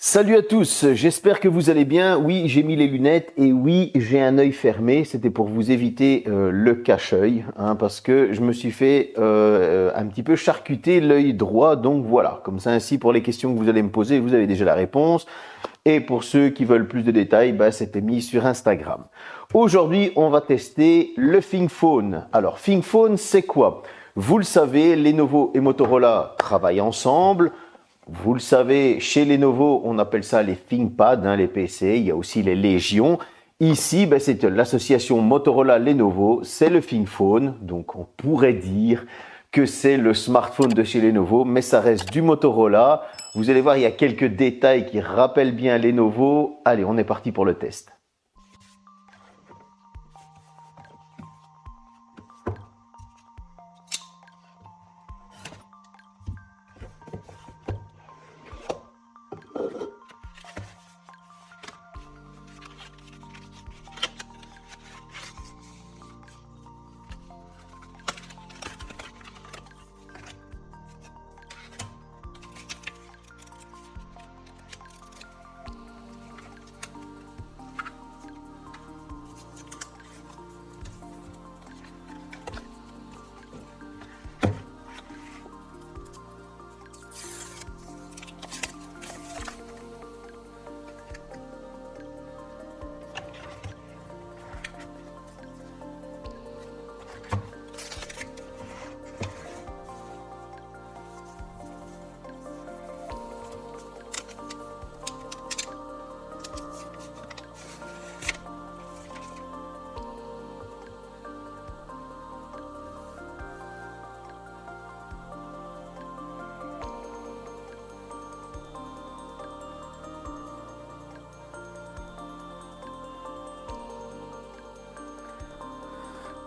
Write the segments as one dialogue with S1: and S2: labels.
S1: Salut à tous, j'espère que vous allez bien. Oui, j'ai mis les lunettes et oui, j'ai un œil fermé. C'était pour vous éviter le cache-œil, parce que je me suis fait un petit peu charcuter l'œil droit. Donc voilà, comme ça ainsi pour les questions que vous allez me poser, vous avez déjà la réponse. Et pour ceux qui veulent plus de détails, c'était mis sur Instagram. Aujourd'hui, on va tester le ThinkPhone. Alors, ThinkPhone, c'est quoi? Vous le savez, Lenovo et Motorola travaillent ensemble. Vous le savez, chez Lenovo, on appelle ça les ThinkPad, les PC. Il y a aussi les Légions. Ici, c'est l'association Motorola-Lenovo. C'est le ThinkPhone. Donc, on pourrait dire que c'est le smartphone de chez Lenovo, mais ça reste du Motorola. Vous allez voir, il y a quelques détails qui rappellent bien Lenovo. Allez, on est parti pour le test.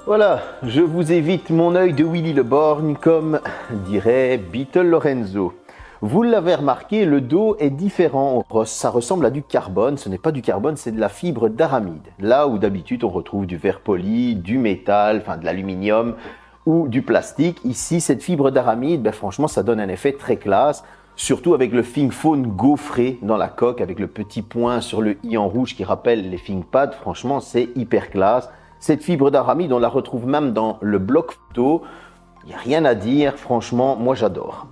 S1: Voilà, je vous évite mon œil de Willy le Borgne, comme dirait Beatle Lorenzo. Vous l'avez remarqué, le dos est différent. Ça ressemble à du carbone. Ce n'est pas du carbone, c'est de la fibre d'aramide. Là où d'habitude on retrouve du verre poli, du métal, de l'aluminium ou du plastique. Ici, cette fibre d'aramide, franchement, ça donne un effet très classe. Surtout avec le ThinkPhone gaufré dans la coque, avec le petit point sur le i en rouge qui rappelle les ThinkPad. Franchement, c'est hyper classe. Cette fibre d'aramide, on la retrouve même dans le bloc photo. Il n'y a rien à dire, franchement, moi j'adore.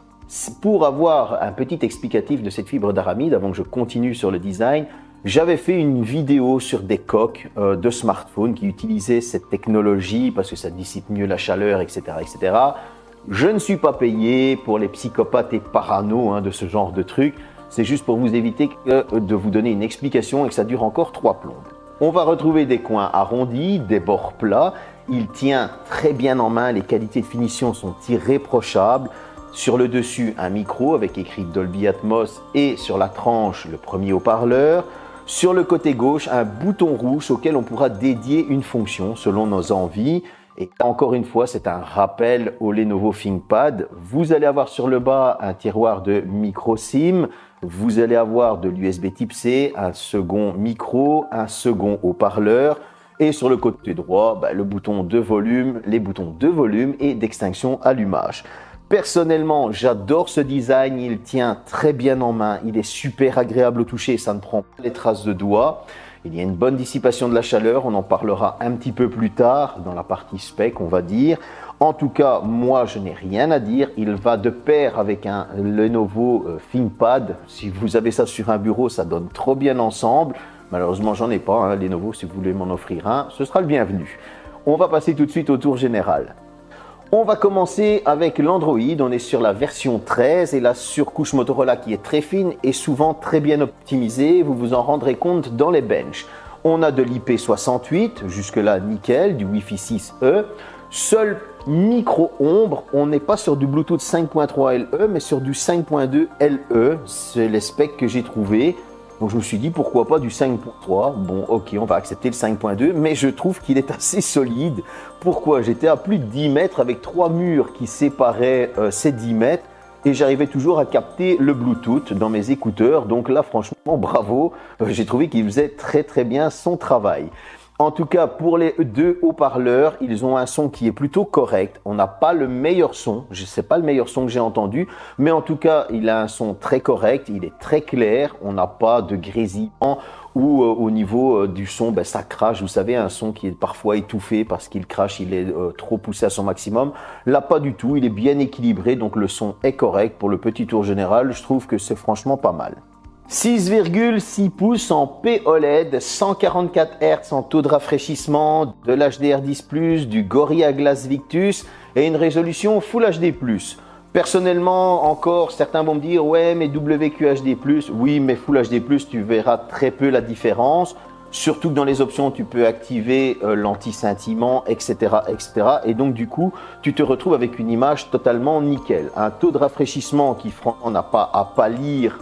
S1: Pour avoir un petit explicatif de cette fibre d'aramide, avant que je continue sur le design, j'avais fait une vidéo sur des coques de smartphones qui utilisaient cette technologie parce que ça dissipe mieux la chaleur, etc. etc. Je ne suis pas payé pour les psychopathes et parano de ce genre de trucs. C'est juste pour vous éviter de vous donner une explication et que ça dure encore 3 plombes. On va retrouver des coins arrondis, des bords plats. Il tient très bien en main, les qualités de finition sont irréprochables. Sur le dessus, un micro avec écrit Dolby Atmos et sur la tranche, le premier haut-parleur. Sur le côté gauche, un bouton rouge auquel on pourra dédier une fonction selon nos envies. Et encore une fois, c'est un rappel au Lenovo ThinkPad. Vous allez avoir sur le bas un tiroir de micro SIM. Vous allez avoir de l'USB type C, un second micro, un second haut-parleur. Et sur le côté droit, le bouton de volume, les boutons de volume et d'extinction allumage. Personnellement, j'adore ce design. Il tient très bien en main. Il est super agréable au toucher. Ça ne prend pas les traces de doigts. Il y a une bonne dissipation de la chaleur, on en parlera un petit peu plus tard dans la partie spec, on va dire. En tout cas, moi, je n'ai rien à dire. Il va de pair avec un Lenovo ThinkPad. Si vous avez ça sur un bureau, ça donne trop bien ensemble. Malheureusement, j'en ai pas, Lenovo, si vous voulez m'en offrir un, ce sera le bienvenu. On va passer tout de suite au tour général. On va commencer avec l'Android, on est sur la version 13 et la surcouche Motorola qui est très fine et souvent très bien optimisée, vous vous en rendrez compte dans les benches. On a de l'IP68, jusque-là nickel, du Wi-Fi 6E, seul micro-ombre, on n'est pas sur du Bluetooth 5.3 LE mais sur du 5.2 LE, c'est les specs que j'ai trouvés. Donc je me suis dit pourquoi pas du 5.3, bon ok on va accepter le 5.2 mais je trouve qu'il est assez solide. Pourquoi? J'étais à plus de 10 mètres avec 3 murs qui séparaient ces 10 mètres et j'arrivais toujours à capter le Bluetooth dans mes écouteurs. Donc là franchement bravo, j'ai trouvé qu'il faisait très très bien son travail. En tout cas, pour les deux haut-parleurs, ils ont un son qui est plutôt correct. On n'a pas le meilleur son, je sais pas le meilleur son que j'ai entendu, mais en tout cas, il a un son très correct, il est très clair, on n'a pas de grésillement ou au niveau du son, ça crache. Vous savez, un son qui est parfois étouffé parce qu'il crache, il est trop poussé à son maximum. Là, pas du tout, il est bien équilibré, donc le son est correct. Pour le petit tour général, je trouve que c'est franchement pas mal. 6,6 pouces en POLED, 144 Hz en taux de rafraîchissement, de l'HDR10+, du Gorilla Glass Victus et une résolution Full HD+. Personnellement, encore, certains vont me dire « Ouais, mais WQHD+, oui, mais Full HD+, tu verras très peu la différence. » Surtout que dans les options, tu peux activer l'anti-scintillement, etc., etc. Et donc, du coup, tu te retrouves avec une image totalement nickel. Un taux de rafraîchissement qui, franchement, n'a pas à pâlir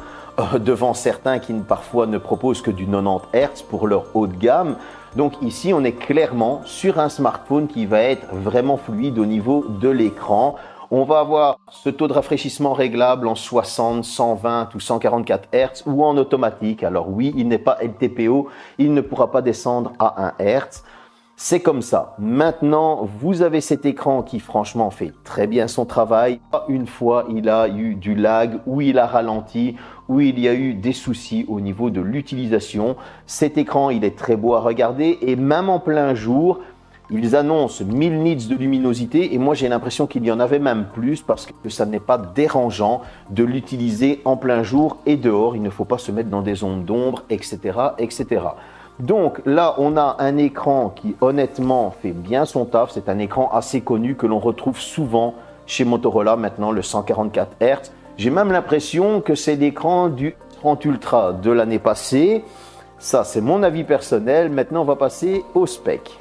S1: devant certains qui parfois ne proposent que du 90 Hz pour leur haut de gamme. Donc ici, on est clairement sur un smartphone qui va être vraiment fluide au niveau de l'écran. On va avoir ce taux de rafraîchissement réglable en 60, 120 ou 144 Hz ou en automatique. Alors oui, il n'est pas LTPO, il ne pourra pas descendre à 1 Hz. C'est comme ça. Maintenant, vous avez cet écran qui franchement fait très bien son travail. Une fois, il a eu du lag ou il a ralenti ou il y a eu des soucis au niveau de l'utilisation. Cet écran, il est très beau à regarder et même en plein jour, ils annoncent 1000 nits de luminosité et moi j'ai l'impression qu'il y en avait même plus parce que ça n'est pas dérangeant de l'utiliser en plein jour et dehors. Il ne faut pas se mettre dans des zones d'ombre, etc., etc. Donc là, on a un écran qui honnêtement fait bien son taf. C'est un écran assez connu que l'on retrouve souvent chez Motorola maintenant, le 144 Hz. J'ai même l'impression que c'est l'écran du 30 Ultra de l'année passée. Ça, c'est mon avis personnel. Maintenant, on va passer au spec.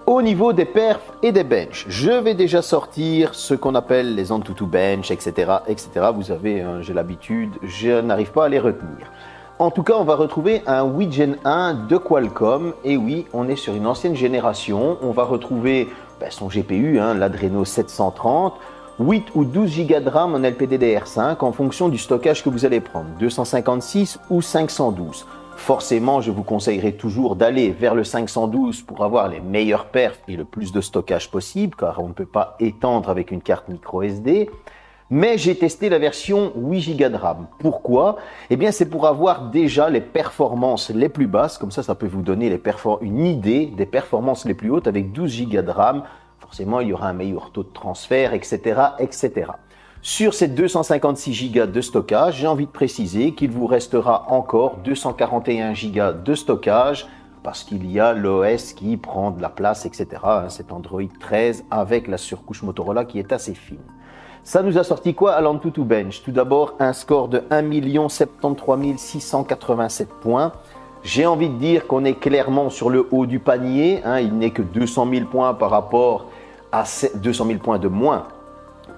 S1: Au niveau des perfs et des benches, je vais déjà sortir ce qu'on appelle les Antutu Bench, etc., etc. Vous savez, j'ai l'habitude, je n'arrive pas à les retenir. En tout cas, on va retrouver un 8 Gen 1 de Qualcomm. Et oui, on est sur une ancienne génération. On va retrouver son GPU, l'Adreno 730, 8 ou 12 Go de RAM en LPDDR5 en fonction du stockage que vous allez prendre, 256 ou 512. Forcément, je vous conseillerais toujours d'aller vers le 512 pour avoir les meilleurs perfs et le plus de stockage possible, car on ne peut pas étendre avec une carte micro SD. Mais j'ai testé la version 8 Go de RAM. Pourquoi? Eh bien, c'est pour avoir déjà les performances les plus basses. Comme ça peut vous donner une idée des performances les plus hautes avec 12 Go de RAM. Forcément, il y aura un meilleur taux de transfert, etc., etc. Sur ces 256 Go de stockage, j'ai envie de préciser qu'il vous restera encore 241 Go de stockage parce qu'il y a l'OS qui prend de la place, etc. C'est Android 13 avec la surcouche Motorola qui est assez fine. Ça nous a sorti quoi à l'Antutu Bench? Tout d'abord, un score de 1 073 687 points. J'ai envie de dire qu'on est clairement sur le haut du panier. Il n'est que 200 000 points par rapport à 200 000 points de moins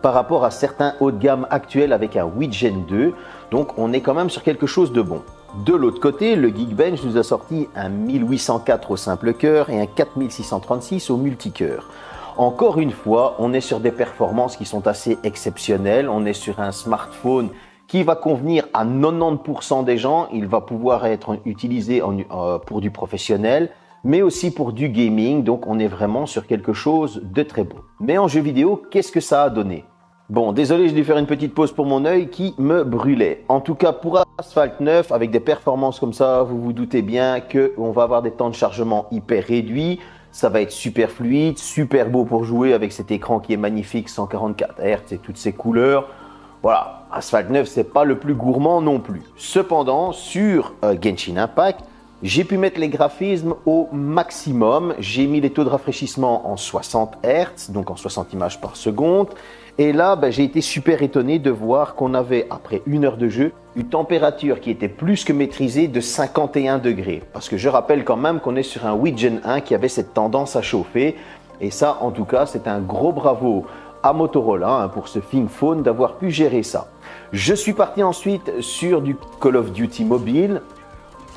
S1: par rapport à certains hauts de gamme actuels avec un 8 Gen 2. Donc, on est quand même sur quelque chose de bon. De l'autre côté, le Geekbench nous a sorti un 1804 au simple cœur et un 4636 au multicœur. Encore une fois, on est sur des performances qui sont assez exceptionnelles. On est sur un smartphone qui va convenir à 90% des gens. Il va pouvoir être utilisé pour du professionnel, mais aussi pour du gaming. Donc, on est vraiment sur quelque chose de très beau. Mais en jeu vidéo, qu'est-ce que ça a donné? Bon, désolé, j'ai dû faire une petite pause pour mon œil qui me brûlait. En tout cas, pour Asphalt 9, avec des performances comme ça, vous vous doutez bien qu'on va avoir des temps de chargement hyper réduits. Ça va être super fluide, super beau pour jouer avec cet écran qui est magnifique, 144 Hz et toutes ces couleurs. Voilà, Asphalt 9, c'est pas le plus gourmand non plus. Cependant, sur Genshin Impact, j'ai pu mettre les graphismes au maximum. J'ai mis les taux de rafraîchissement en 60 Hz, donc en 60 images par seconde. Et là, j'ai été super étonné de voir qu'on avait, après 1 heure de jeu, une température qui était plus que maîtrisée de 51 degrés. Parce que je rappelle quand même qu'on est sur un 8 Gen 1 qui avait cette tendance à chauffer. Et ça, en tout cas, c'est un gros bravo à Motorola pour ce ThinkPhone d'avoir pu gérer ça. Je suis parti ensuite sur du Call of Duty mobile.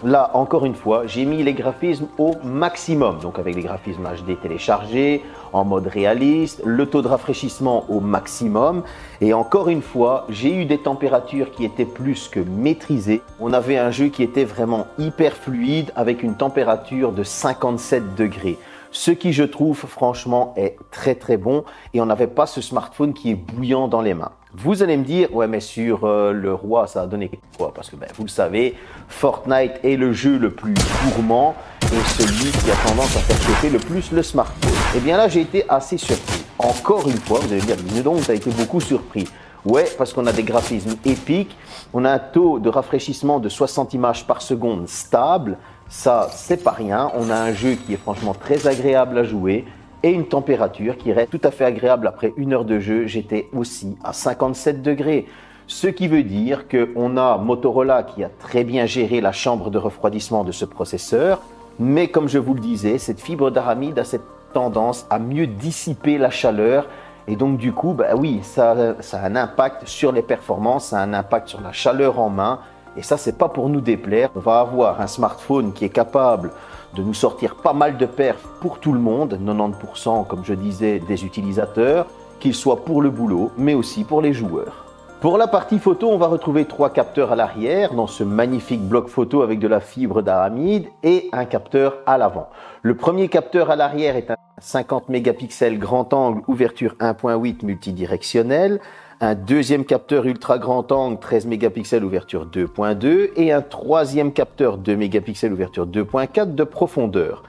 S1: Là, encore une fois, j'ai mis les graphismes au maximum, donc avec les graphismes HD téléchargés, en mode réaliste, le taux de rafraîchissement au maximum. Et encore une fois, j'ai eu des températures qui étaient plus que maîtrisées. On avait un jeu qui était vraiment hyper fluide avec une température de 57 degrés. Ce qui, je trouve, franchement, est très très bon et on n'avait pas ce smartphone qui est bouillant dans les mains. Vous allez me dire, ouais mais sur le Roi, ça a donné quoi? Parce que vous le savez, Fortnite est le jeu le plus gourmand et celui qui a tendance à faire chauffer le plus le smartphone. Et bien là, j'ai été assez surpris. Encore une fois, vous allez me dire, mais donc, tu as été beaucoup surpris. Ouais, parce qu'on a des graphismes épiques, on a un taux de rafraîchissement de 60 images par seconde stable. Ça, c'est pas rien. On a un jeu qui est franchement très agréable à jouer et une température qui reste tout à fait agréable après 1 heure de jeu. J'étais aussi à 57 degrés. Ce qui veut dire qu'on a Motorola qui a très bien géré la chambre de refroidissement de ce processeur. Mais comme je vous le disais, cette fibre d'aramide a cette tendance à mieux dissiper la chaleur. Et donc du coup, oui, ça a un impact sur les performances, ça a un impact sur la chaleur en main. Et ça, c'est pas pour nous déplaire. On va avoir un smartphone qui est capable de nous sortir pas mal de perfs pour tout le monde, 90% comme je disais des utilisateurs, qu'ils soient pour le boulot, mais aussi pour les joueurs. Pour la partie photo, on va retrouver 3 capteurs à l'arrière dans ce magnifique bloc photo avec de la fibre d'aramide et un capteur à l'avant. Le premier capteur à l'arrière est un 50 mégapixels grand angle, ouverture 1.8 multidirectionnel. Un deuxième capteur ultra grand angle 13 mégapixels ouverture 2.2 et un troisième capteur 2 mégapixels ouverture 2.4 de profondeur.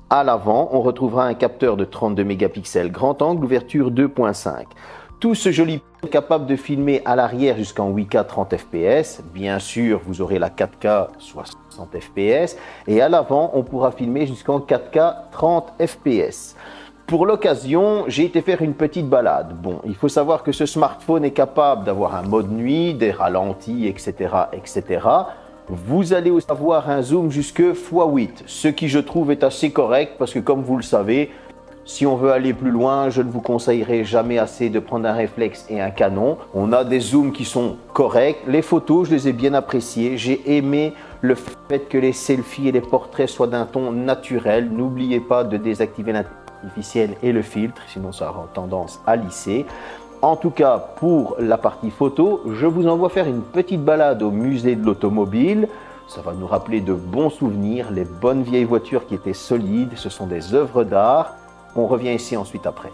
S1: À l'avant, on retrouvera un capteur de 32 mégapixels grand angle ouverture 2.5. Tout ce joli est capable de filmer à l'arrière jusqu'en 8K 30 fps. Bien sûr, vous aurez la 4K 60 fps et à l'avant, on pourra filmer jusqu'en 4K 30 fps. Pour l'occasion, j'ai été faire une petite balade. Bon, il faut savoir que ce smartphone est capable d'avoir un mode nuit, des ralentis, etc., etc. Vous allez aussi avoir un zoom jusque x8, ce qui je trouve est assez correct parce que comme vous le savez, si on veut aller plus loin, je ne vous conseillerai jamais assez de prendre un réflexe et un Canon. On a des zooms qui sont corrects. Les photos, je les ai bien appréciées. J'ai aimé le fait que les selfies et les portraits soient d'un ton naturel. N'oubliez pas de désactiver l'intelligence artificielle et le filtre, sinon ça aura tendance à lisser. En tout cas, pour la partie photo, je vous envoie faire une petite balade au musée de l'automobile. Ça va nous rappeler de bons souvenirs, les bonnes vieilles voitures qui étaient solides. Ce sont des œuvres d'art. On revient ici ensuite après.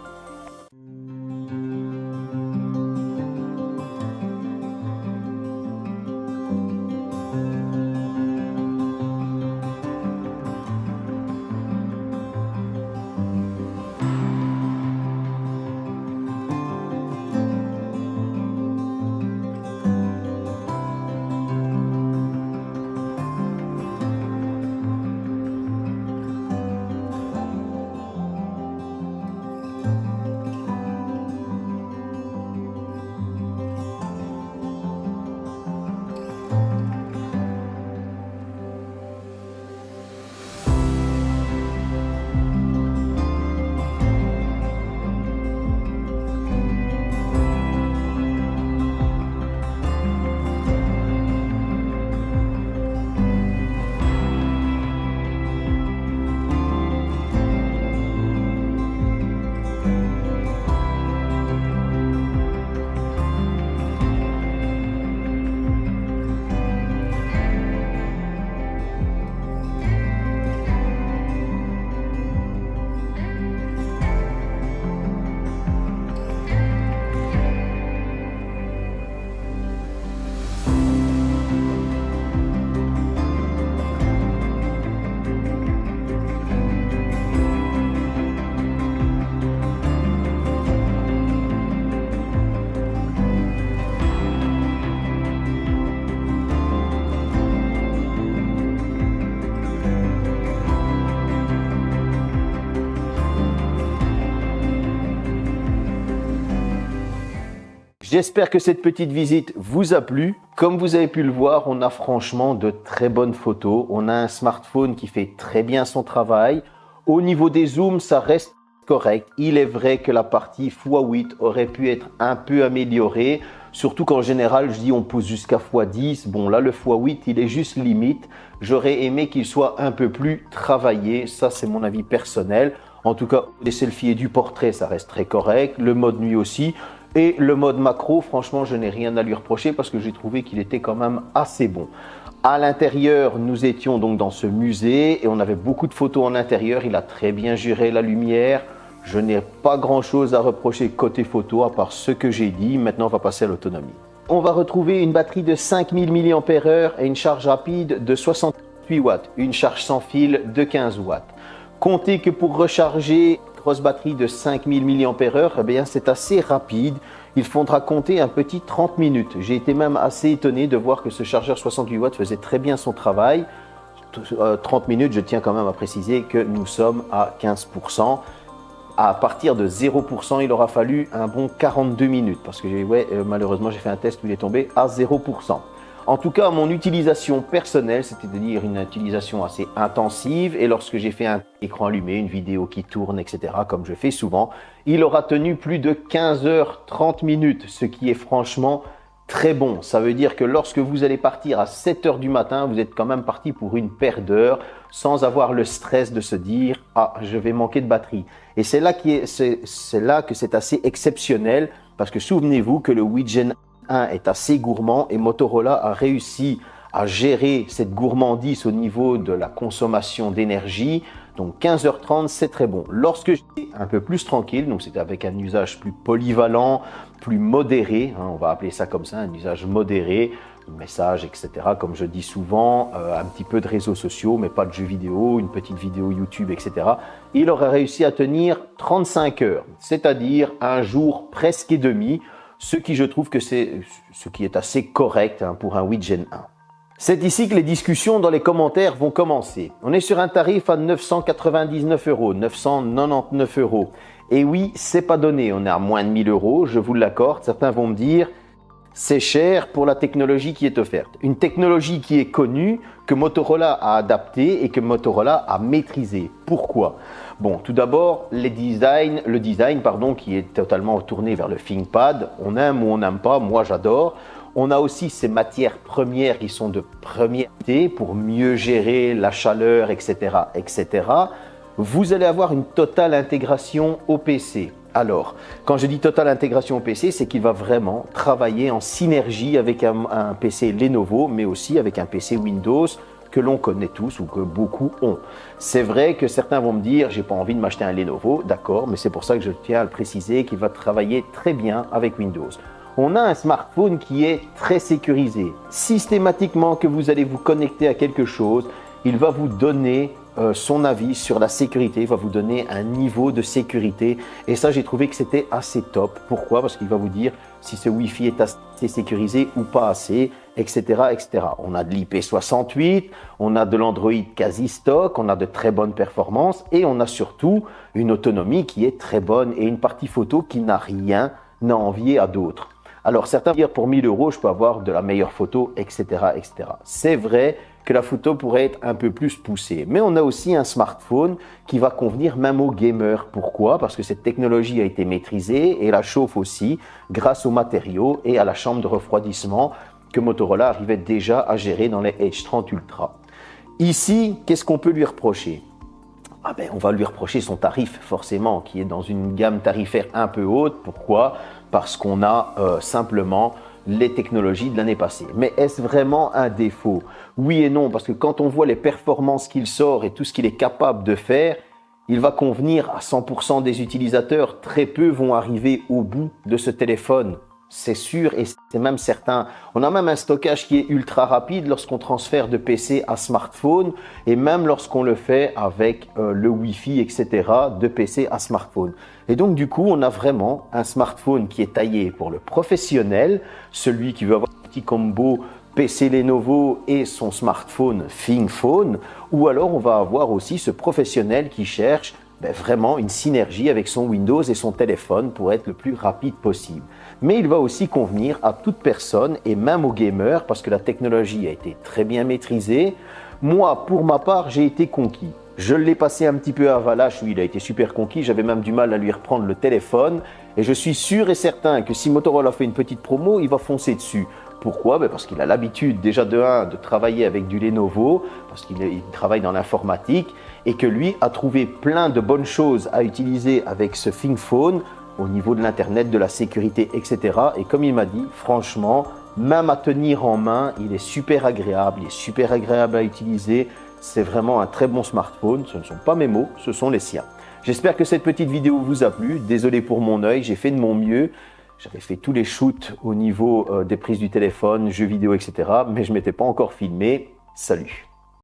S1: J'espère que cette petite visite vous a plu. Comme vous avez pu le voir, on a franchement de très bonnes photos. On a un smartphone qui fait très bien son travail. Au niveau des zooms, ça reste correct. Il est vrai que la partie x8 aurait pu être un peu améliorée. Surtout qu'en général, je dis on pousse jusqu'à x10. Bon, là, le x8, il est juste limite. J'aurais aimé qu'il soit un peu plus travaillé. Ça, c'est mon avis personnel. En tout cas, les selfies et du portrait, ça reste très correct. Le mode nuit aussi. Et le mode macro, franchement, je n'ai rien à lui reprocher parce que j'ai trouvé qu'il était quand même assez bon. À l'intérieur, nous étions donc dans ce musée et on avait beaucoup de photos en intérieur. Il a très bien géré la lumière. Je n'ai pas grand-chose à reprocher côté photo à part ce que j'ai dit. Maintenant, on va passer à l'autonomie. On va retrouver une batterie de 5000 mAh et une charge rapide de 68 watts. Une charge sans fil de 15 watts. Comptez que pour recharger une grosse batterie de 5000 mAh, eh bien, c'est assez rapide. Il faudra compter un petit 30 minutes. J'ai été même assez étonné de voir que ce chargeur 68 watts faisait très bien son travail. 30 minutes, je tiens quand même à préciser que nous sommes à 15%. À partir de 0%, il aura fallu un bon 42 minutes parce que malheureusement, j'ai fait un test où il est tombé à 0%. En tout cas, mon utilisation personnelle, c'est-à-dire une utilisation assez intensive, et lorsque j'ai fait un écran allumé, une vidéo qui tourne, etc., comme je fais souvent, il aura tenu plus de 15h30 minutes, ce qui est franchement très bon. Ça veut dire que lorsque vous allez partir à 7h du matin, vous êtes quand même parti pour une paire d'heures sans avoir le stress de se dire « Ah, je vais manquer de batterie ». Et c'est là que c'est assez exceptionnel parce que souvenez-vous que le Gen 1 est assez gourmand et Motorola a réussi à gérer cette gourmandise au niveau de la consommation d'énergie. Donc 15h30, c'est très bon. Lorsque j'étais un peu plus tranquille, donc c'était avec un usage plus polyvalent, plus modéré, on va appeler ça comme ça, un usage modéré, messages, etc. Comme je dis souvent, un petit peu de réseaux sociaux, mais pas de jeux vidéo, une petite vidéo YouTube, etc. Il aurait réussi à tenir 35 heures, c'est-à-dire un jour presque et demi, ce qui je trouve que c'est ce qui est assez correct pour un Gen 1. C'est ici que les discussions dans les commentaires vont commencer. On est sur un tarif à 999 €, 999 €. Et oui, c'est pas donné, on est à moins de 1000 €, je vous l'accorde. Certains vont me dire, c'est cher pour la technologie qui est offerte. Une technologie qui est connue, que Motorola a adaptée et que Motorola a maîtrisée. Pourquoi? Bon, tout d'abord, le design, qui est totalement tourné vers le ThinkPad. On aime ou on n'aime pas, moi j'adore. On a aussi ces matières premières qui sont de première qualité pour mieux gérer la chaleur, etc., etc. Vous allez avoir une totale intégration au PC. Alors, quand je dis totale intégration au PC, c'est qu'il va vraiment travailler en synergie avec un PC Lenovo, mais aussi avec un PC Windows que l'on connaît tous ou que beaucoup ont. C'est vrai que certains vont me dire, j'ai pas envie de m'acheter un Lenovo, d'accord, mais c'est pour ça que je tiens à le préciser qu'il va travailler très bien avec Windows. On a un smartphone qui est très sécurisé. Systématiquement que vous allez vous connecter à quelque chose, il va vous donner son avis sur la sécurité, il va vous donner un niveau de sécurité et ça j'ai trouvé que c'était assez top. Pourquoi? Parce qu'il va vous dire si ce Wi-Fi est assez sécurisé ou pas assez, etc., etc. On a de l'IP68, on a de l'Android quasi stock, on a de très bonnes performances et on a surtout une autonomie qui est très bonne et une partie photo qui n'a rien à envier à d'autres. Alors certains vont dire pour 1000 €, je peux avoir de la meilleure photo, etc., etc. C'est vrai que la photo pourrait être un peu plus poussée. Mais on a aussi un smartphone qui va convenir même aux gamers. Pourquoi? Parce que cette technologie a été maîtrisée et la chauffe aussi grâce aux matériaux et à la chambre de refroidissement que Motorola arrivait déjà à gérer dans les H30 Ultra. Ici, qu'est-ce qu'on peut lui reprocher? On va lui reprocher son tarif forcément qui est dans une gamme tarifaire un peu haute. Pourquoi? Parce qu'on a simplement les technologies de l'année passée. Mais est-ce vraiment un défaut? Oui et non, parce que quand on voit les performances qu'il sort et tout ce qu'il est capable de faire, il va convenir à 100% des utilisateurs. Très peu vont arriver au bout de ce téléphone. C'est sûr et c'est même certain. On a même un stockage qui est ultra rapide lorsqu'on transfère de PC à smartphone et même lorsqu'on le fait avec le Wi-Fi, etc., de PC à smartphone. Et donc du coup, on a vraiment un smartphone qui est taillé pour le professionnel, celui qui veut avoir un petit combo PC Lenovo et son smartphone ThinkPhone, ou alors on va avoir aussi ce professionnel qui cherche vraiment une synergie avec son Windows et son téléphone pour être le plus rapide possible. Mais il va aussi convenir à toute personne et même aux gamers parce que la technologie a été très bien maîtrisée. Moi, pour ma part, j'ai été conquis. Je l'ai passé un petit peu à Valache où il a été super conquis. J'avais même du mal à lui reprendre le téléphone. Et je suis sûr et certain que si Motorola fait une petite promo, il va foncer dessus. Pourquoi? Parce qu'il a l'habitude déjà de travailler avec du Lenovo, parce qu'il travaille dans l'informatique et que lui a trouvé plein de bonnes choses à utiliser avec ce ThinkPhone au niveau de l'internet, de la sécurité, etc. Et comme il m'a dit, franchement, même à tenir en main, il est super agréable, à utiliser. C'est vraiment un très bon smartphone. Ce ne sont pas mes mots, ce sont les siens. J'espère que cette petite vidéo vous a plu. Désolé pour mon œil, j'ai fait de mon mieux. J'avais fait tous les shoots au niveau des prises du téléphone, jeux vidéo, etc. Mais je ne m'étais pas encore filmé. Salut!